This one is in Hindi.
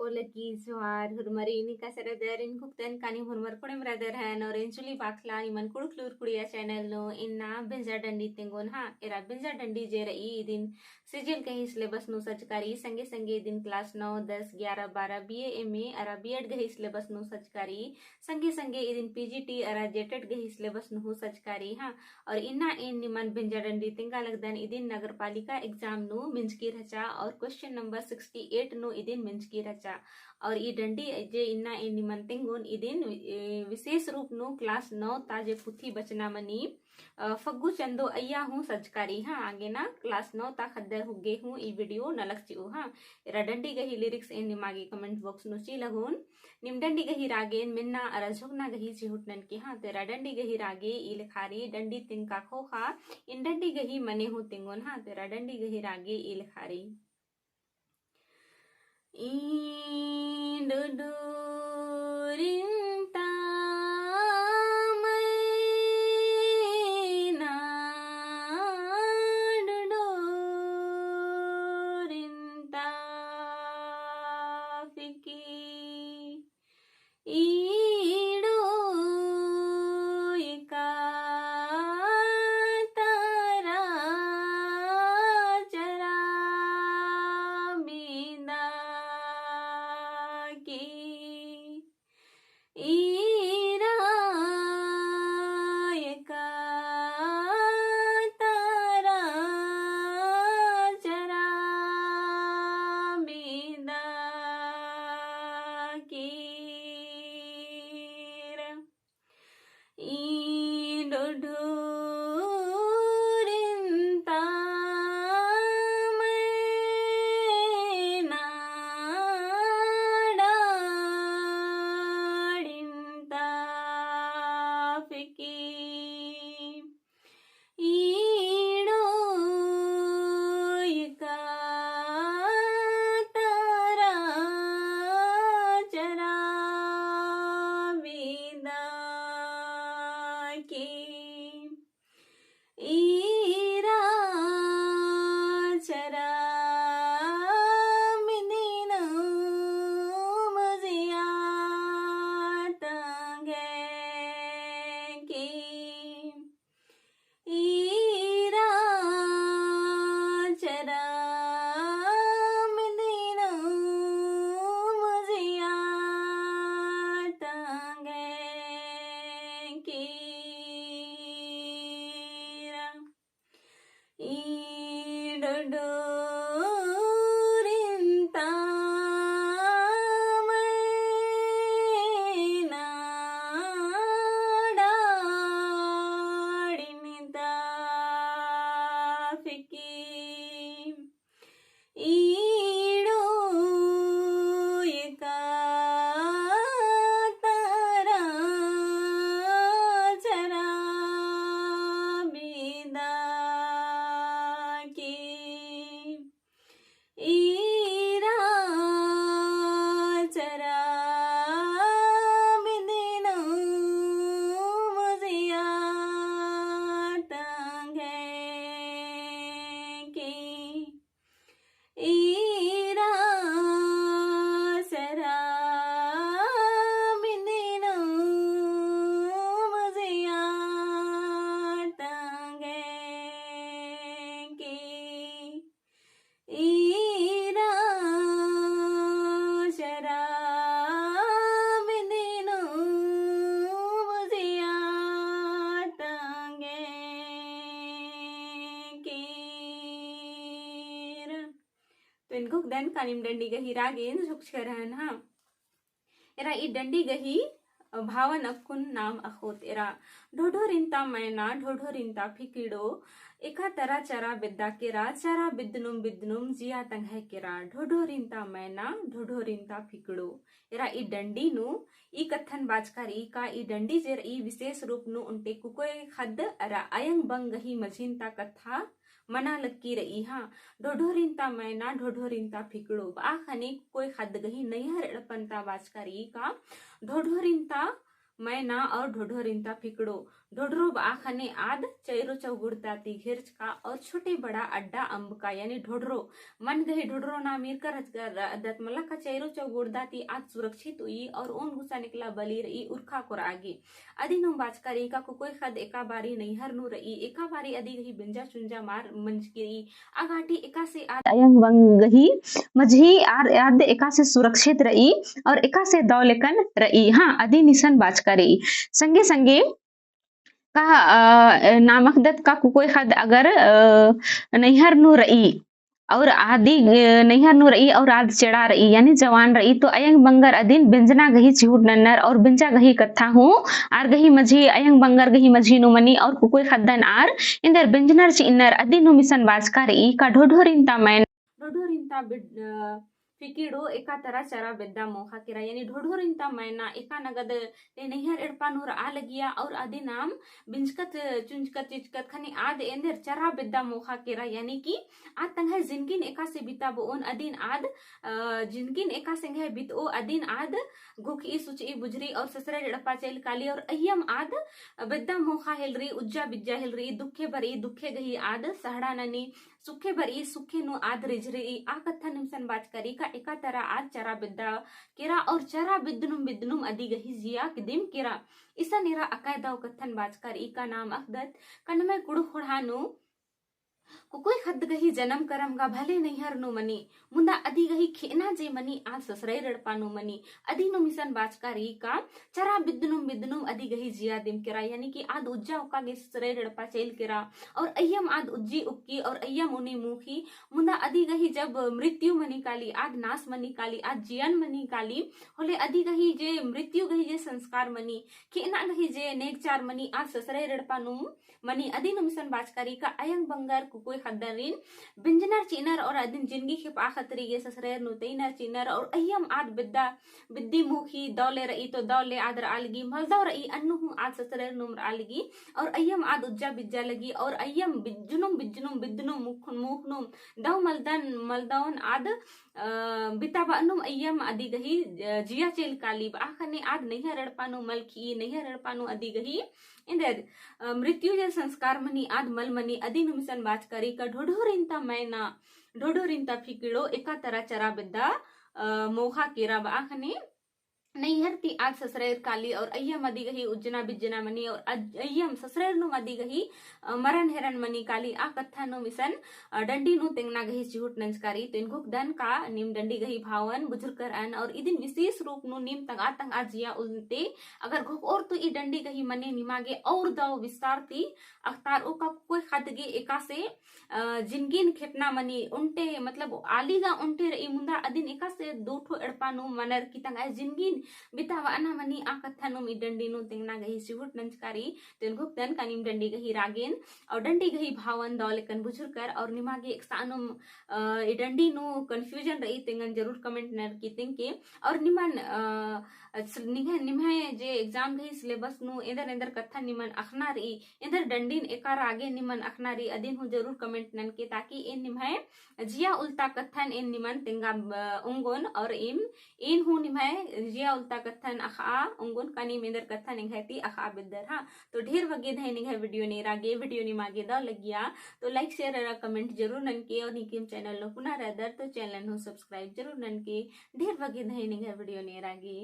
lagi Zohar hurmari ini kasaradarin kuktan kani hurmar kodem radaran oranjuli bakla ni man kulklur kudiya channel no inna benza dandi tengon ha era benza dandi je रही दिन सिजिल कही सिलेबस नु सचकारी संगे संगे दिन क्लास 9 10 11 12 बीए एमए अरा बीएड गही सिलेबस नु सचकारी संगे संगे दिन पीजीटी अरा जेटेड गही सिलेबस नु सचकारी हा और इन्ना इन निमन बेंजा डंडी तिंगा लगदन इदिन नगर पालिका एग्जाम नु मिंजकी रचा और क्वेश्चन नंबर 68 नु इदिन मिंजकी रचा और ई डंडी जे इन्ना इन निमन तिंगुन इदिन विशेष रूप नु क्लास 9 ताजे पुथी बचना मनी फग्गू चंदो अय्या हूँ सचकारी हाँ आगे ना क्लास 9 ता खद्दर हुगे हूँ ई वीडियो नलक चिऊ हाँ इरा डंडी गही लिरिक्स इन निमागी कमेंट बॉक्स नु ची लगून निम डंडी गही रागे मिन्ना अरा झुकना गही चिहुटनन की हाँ तेरा डंडी गही रागे ई लिखारी डंडी तिंका खोखा इन डंडी गही मने हूँ तिंगुन हाँ तेरा डंडी गही रागे ई लिखारी इन डूरिंता इनको दन कानिम डंडी गही रागेन झुकछरहन हाँ एरा ई डंडी गही भावन अकुन नाम अखोत एरा ढोढोरिंता मैना ढोढोरिंता फिकिडो एका तरा चरा बिद्दा केरा चरा बिद्दनुम जिया तंगह केरा ढोढोरिंता मैना ढोढोरिंता फिकिडो एरा ई डंडी नु ई कथन बाजकारी का ई डंडी जेर ई विशेष रूप नु उनटे कुकोय खद अरा अयंग बंग गही मझिनता कथा मना लक्की रही हाँ ढोढोरिंता मैना ढोढोरिंता फिकड़ो आखने कोई खद गही नैहर एड़पंता बाजकारी का ढोढोरिंता मैना और ढोढोरिंता फिकड़ो ढोढरो आखने आद चैरो चौगुड़ताती घिर्च का और छोटे बड़ा अड्डा अम्ब का यानी ढोढरो मन गही ढोढरो ना मीर कर दत मला का चैरो चौगुड़दाती आज सुरक्षित हुई और ओन गुस्सा निकला बली रही उर्खा कोर आगे अदी नु बाचकारी का कोई खद एका बारी नहीं हर नु रही एका बारी अदी गही बिंजा चुंजा मार मंज की आगाटी एका से अयंग वंग गही मझी आर याद एका से सुरक्षित रही और एका से दौलेकन रही हाँ अदी निशन बाचकारी संगे संगे का नामक दत्त का कोई खद अगर नैहर नु रही और आदि नैहर नु रही और आद चढ़ा रही यानी जवान रही तो अयंग बंगर अदिन बिंजना गही चिहुट नन्नर और बिंजा गही कत्था हूँ आर गही मझी अयंग बंगर गही मझी नु मनी और कोई खद्दन आर इंदर बिंजनर चिन्नर अदिन नु मिसन बाजका रही का ढोढोरिंता मैन ढोढोरिंता फिकिड़ो एका तरा चरा बेद्दा मोखा किरा यानी ढोढोरिंता मैना एका नगद ते नैहर एड़पानूर आ लगिया और आदि नाम बिंजकत चुंजकत चिचकत खनी आद एंदर चरा बेद्दा मोखा किरा यानी कि आद तंगह जिनकिन एका से बिताबो ओन अदिन आद जिनकिन एका संगह बितो अदिन आद गुखी सुची बुजरी और ससरे एड़पा चेल काली और अय्यम आद बेद्दा मोखा हेलरी उज्जा बिज्जा हेलरी दुखे भरी दुखे गही आद सहड़ा ननी सुखे भरी सुखे नु आद रिजरी आ कथा निमसन बाचकारी का एका तरा आद चरा बिद्दा किरा और चरा बिद्नुम अदी गही जिया किदिम किरा इसा निरा अकायदाव कथन बाचकारी का नाम अखदत कनमे कुड़ु खुड़ानु कोई खद गही जन्म करम का भले नैहर नु मनी मुंदा अदी गही खेना जे मनी आज ससरे रड़पानु मनी अदी नु मिसन बाचकारी का चरा बिद्नुम अदी गही जिया दिम किरा यानी कि आद उज्जा उका गे ससरे रड़पा चेल किरा और अय्यम आद उज्जी उक्की और अय्यम उनी मुखी मुंदा अदी गही जब मृत्यु मनी काली आद नास मनी काली आद जियन मनी काली होले अदी गही जे मृत्यु गही जे संस्कार मनी खेना गही जे नेक चार मनी आज ससरे रड़पानु मनी अदी नु मिसन बाचकारी का अयंग बंगर कोई खद्दरिन बिंजनर चिनर और अदिन जिंदगी के पाखतरी ये ससरेर नुतैनर चिनर और अय्यम आद बिद्दी मुखी दौले रही तो दौले आदर आलगी मलदौ रही अन्नु आद ससरेर नुमर आलगी और अय्यम आद उज्जा बिज्जा लगी और अय्यम बिज्जुनुम बिद्नुम मुखनुम दौ मलदौन आद बिताबा अनुम अय्यम अदी गही जिया चेल कालीब आखने आद नैहर रड़पानु मलखी नैहर रड़पानु अदी गही इंदर मृत्यु जे संस्कार मनी आद मल मनी अदी नुमिसन बाचकारी का ढोढोरिंता मैना ढोढोरिंता फिकिड़ो एका तरा चरा बिद्दा मोखा केरा आखने नैहर ती आज ससरेर काली और अय्यम अदी गही उज्जना बिज्जना मनी और अय्यम ससरेर नु अदी गही मरन हेरन मनी काली आ कथा नु मिसन डंडी नु तेंगना गही चिहुट नंजकारी तो इनको दन का निम डंडी गही भावन बुजुर्गर अन और इदिन विशेष रूप नु निम तंग आ जिया उलते अगर घोक और तो ई डंडी गही मने निमागे और दाव विस्तारती अख्तार ओ का कोई खदगे एका से जिनगिन खेपना मनी उनटे मतलब आलीगा उनटे रही मुंदा अदिन एका से दोठो एड़पानु मनर की तंग जिनगिन बितावा अना मनी आ कथा नु डंडी नु तेंगना गही सिहुट नंजकारी तेन गुप्तन कानिम डंडी गही रागेन और डंडी गही भावन दौलेकन बुजुर्गर और निमागे एक सानुम ए डंडी नु कंफ्यूजन रही तेंगन जरूर कमेंट नर की तिंके और निमन निम्हे जे एग्जाम गही सिलेबस नु इंदर कथा निमन अखना रही इंदर डंडीन एकार आगे निमन अखना रही अदिन हु जरूर कमेंट नन के ताकि इन निम्हे जिया उल्टा कथन इन निमन तेंगा उंगोन और इन हु निम्हे जिया उल्टा कथन अखा उंगोन कानी मेंदर कथन इंघती अखा बिदर हाँ तो ढेर वगे धै निघे वीडियो ने रागे वीडियो नि मागे दा लगिया तो लाइक शेयर और कमेंट जरूर नन के और निकिम चैनल लो पुनः रेदर तो चैनल नु सब्सक्राइब जरूर नन के ढेर वगे धै निघे वीडियो ने रागे।